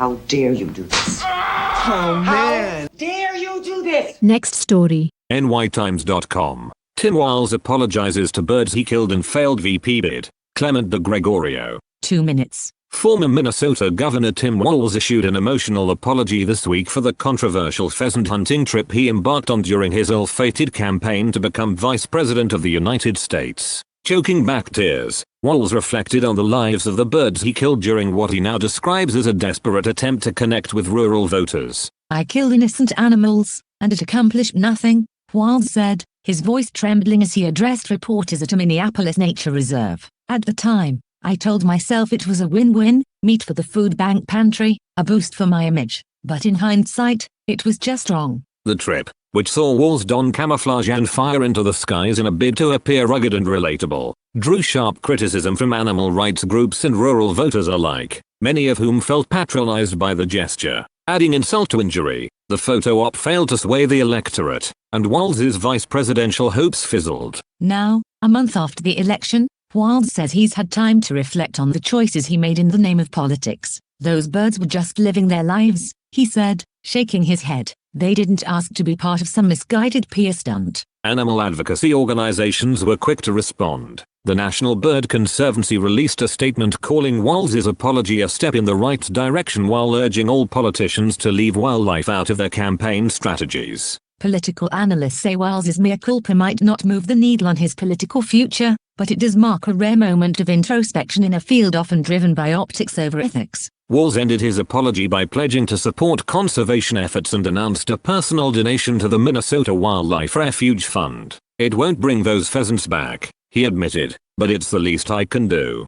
How dare you do this? Oh, man. How dare you do this? Next story. nytimes.com. Tim Walz apologizes to birds he killed in failed VP bid. Clement de Gregorio. 2 minutes. Former Minnesota Governor Tim Walz issued an emotional apology this week for the controversial pheasant hunting trip he embarked on during his ill-fated campaign to become Vice President of the United States. Choking back tears, Walz reflected on the lives of the birds he killed during what he now describes as a desperate attempt to connect with rural voters. I killed innocent animals, and it accomplished nothing, Walz said, his voice trembling as he addressed reporters at a Minneapolis nature reserve. At the time, I told myself it was a win-win, meat for the food bank pantry, a boost for my image, but in hindsight, it was just wrong. The trip, which saw Walz don camouflage and fire into the skies in a bid to appear rugged and relatable, drew sharp criticism from animal rights groups and rural voters alike, many of whom felt patronized by the gesture. Adding insult to injury, the photo op failed to sway the electorate, and Walz's vice presidential hopes fizzled. Now, a month after the election, Walz says he's had time to reflect on the choices he made in the name of politics. Those birds were just living their lives, he said, shaking his head. They didn't ask to be part of some misguided PR stunt. Animal advocacy organizations were quick to respond. The National Bird Conservancy released a statement calling Walz's apology a step in the right direction while urging all politicians to leave wildlife out of their campaign strategies. Political analysts say Walz's mea culpa might not move the needle on his political future, but it does mark a rare moment of introspection in a field often driven by optics over ethics. Walz ended his apology by pledging to support conservation efforts and announced a personal donation to the Minnesota Wildlife Refuge Fund. It won't bring those pheasants back, he admitted, but it's the least I can do.